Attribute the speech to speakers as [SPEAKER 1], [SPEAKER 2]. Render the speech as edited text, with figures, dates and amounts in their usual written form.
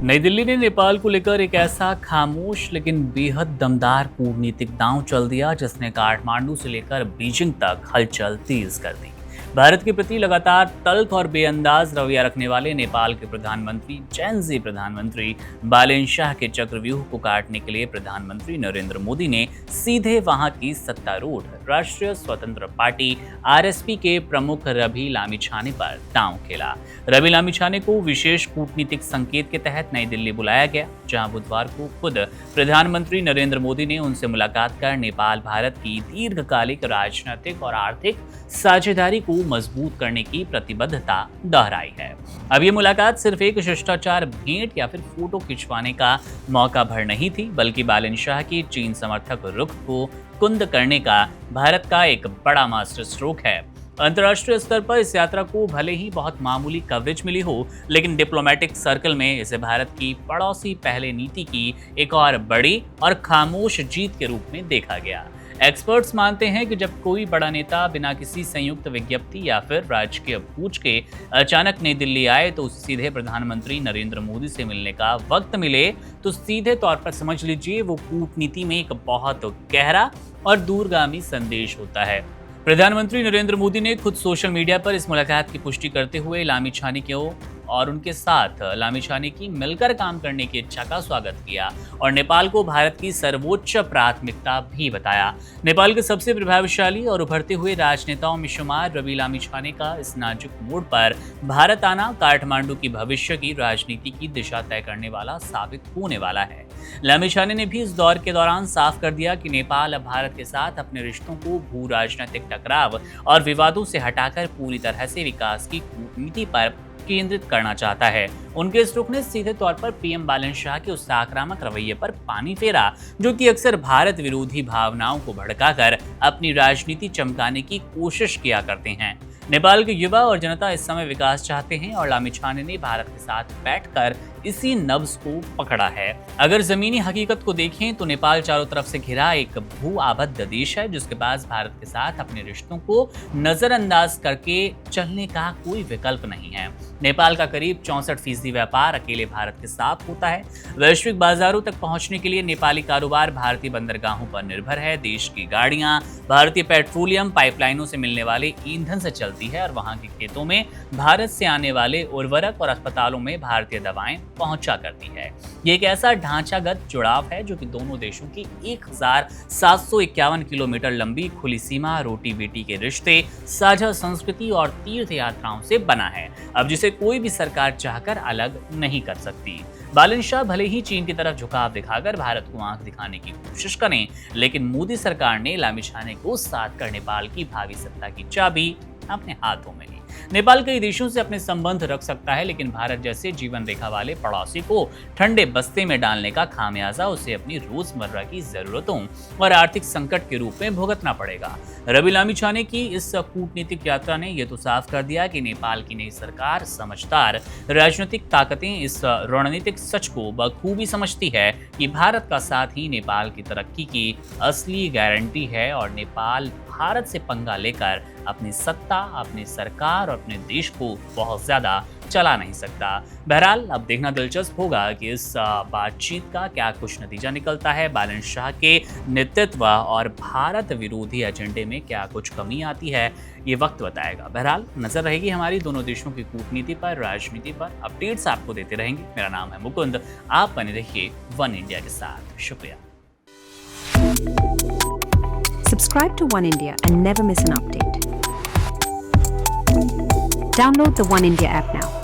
[SPEAKER 1] नई दिल्ली ने नेपाल को लेकर एक ऐसा खामोश लेकिन बेहद दमदार कूटनीतिक दांव चल दिया जिसने काठमांडू से लेकर बीजिंग तक हलचल तेज कर दी। भारत के प्रति लगातार तल्ख और बेअंदाज रवैया रखने वाले नेपाल के प्रधानमंत्री जैनजी प्रधानमंत्री बालेन शाह के चक्रव्यूह को काटने के लिए प्रधानमंत्री नरेंद्र मोदी ने सीधे वहां की सत्तारूढ़ राष्ट्रीय स्वतंत्र पार्टी आरएसपी के प्रमुख रवि लामिछाने पर दांव खेला। रवि लामिछाने को विशेष कूटनीतिक संकेत के तहत नई दिल्ली बुलाया गया, जहां बुधवार को खुद प्रधानमंत्री नरेंद्र मोदी ने उनसे मुलाकात कर नेपाल भारत की दीर्घकालिक राजनीतिक और आर्थिक साझेदारी को मजबूत करने की प्रतिबद्धता दोहराई है। अब ये मुलाकात सिर्फ एक शिष्टाचार भेंट या फिर फोटो खिंचवाने का मौका भर नहीं थी, बल्कि बालेन शाह की चीन समर्थक रुख को कुंद करने का भारत का एक बड़ा मास्टर स्ट्रोक है। अंतर्राष्ट्रीय स्तर पर इस यात्रा को भले ही बहुत मामूली कवरेज मिली हो, लेकिन डिप्लोमेटिक सर्कल में इसे भारत की पड़ोसी पहले नीति की एक और बड़ी और खामोश जीत के रूप में देखा गया। एक्सपर्ट्स मानते हैं कि जब कोई बड़ा नेता बिना किसी संयुक्त विज्ञप्ति या फिर राजकीय पूछ के अचानक नई दिल्ली आए तो उसे सीधे प्रधानमंत्री नरेंद्र मोदी से मिलने का वक्त मिले, तो सीधे तौर पर समझ लीजिए वो कूटनीति में एक बहुत गहरा और दूरगामी संदेश होता है। प्रधानमंत्री नरेंद्र मोदी ने खुद सोशल मीडिया पर इस मुलाकात की पुष्टि करते हुए लामिछाने को और उनके साथ लामिछाने की मिलकर काम करने की इच्छा का स्वागत किया और नेपाल को भारत की सर्वोच्च प्राथमिकता भी बताया। नेपाल के सबसे प्रभावशाली और उभरते हुए राजनेताओं में शुमार रवि लामिछाने का इस नाजुक मोड़ पर भारत आना काठमांडू की भविष्य की राजनीति की दिशा तय करने वाला साबित होने वाला है। लामिछाने ने भी इस दौर के दौरान साफ कर दिया कि नेपाल अब भारत के साथ अपने रिश्तों को भू राजनीतिक टकराव और विवादों से हटाकर पूरी तरह से विकास की कूटनीति पर केंद्रित करना चाहता है। उनके इस रुख ने सीधे तौर पर पीएम बालेन शाह के उस आक्रामक रवैये पर पानी फेरा, जो कि अक्सर भारत विरोधी भावनाओं को भड़काकर अपनी राजनीति चमकाने की कोशिश किया करते हैं। नेपाल के युवा और जनता इस समय विकास चाहते हैं और लामिछाने ने भारत के साथ बैठकर इसी नब्ज को पकड़ा है। अगर जमीनी हकीकत को देखें तो नेपाल चारों तरफ से घिरा एक भू आबद्ध देश है, जिसके पास भारत के साथ अपने रिश्तों को नजरअंदाज करके चलने का कोई विकल्प नहीं है। नेपाल का करीब 64% व्यापार अकेले भारत के साथ होता है। वैश्विक बाजारों तक पहुंचने के लिए नेपाली कारोबार भारतीय बंदरगाहों पर निर्भर है। देश की गाड़ियां भारतीय पेट्रोलियम पाइपलाइनों से मिलने वाले ईंधन से चलती है और वहां के खेतों में भारत से आने वाले उर्वरक और अस्पतालों में भारतीय दवाएं पहुंचा करती है। ये एक ऐसा ढांचागत जुड़ाव है जो कि दोनों देशों की 1751 किलोमीटर लंबी खुली सीमा, रोटी बेटी के रिश्ते, साझा संस्कृति और तीर्थ यात्राओं से बना है, अब जिसे कोई भी सरकार चाहकर अलग नहीं कर सकती। बालेन शाह भले ही चीन की तरफ झुकाव दिखाकर भारत को आंख दिखाने की कोशिश करें, लेकिन मोदी सरकार ने लामिछाने को साथ कर नेपाल की भावी सत्ता की चाबी अपने हाथों में ली। नेपाल कई देशों से अपने संबंध रख सकता है, लेकिन भारत जैसे जीवन रेखा वाले पड़ोसी को ठंडे बस्ते में डालने का खामियाजा उसे अपनी रोजमर्रा की जरूरतों और आर्थिक संकट के रूप में भुगतना पड़ेगा। रवि लामिछाने की इस कूटनीतिक यात्रा ने यह तो साफ कर दिया कि नेपाल की नई सरकार समझदार राजनीतिक ताकतें इस रणनीतिक सच को बखूबी समझती है कि भारत का साथ ही नेपाल की तरक्की की असली गारंटी है और नेपाल भारत से पंगा लेकर अपनी सत्ता, अपनी सरकार और अपने देश को बहुत ज्यादा चला नहीं सकता। बहरहाल अब देखना दिलचस्प होगा कि इस बातचीत का क्या कुछ नतीजा निकलता है। बालेन शाह के नेतृत्व और भारत विरोधी एजेंडे में क्या कुछ कमी आती है, ये वक्त बताएगा। बहरहाल नजर रहेगी हमारी दोनों देशों की कूटनीति पर, राजनीति पर। अपडेट्स आपको देते रहेंगे। मेरा नाम है मुकुंद, आप बने रहिए वन इंडिया के साथ। शुक्रिया।
[SPEAKER 2] Subscribe to One India and never miss an update. Download the One India app now.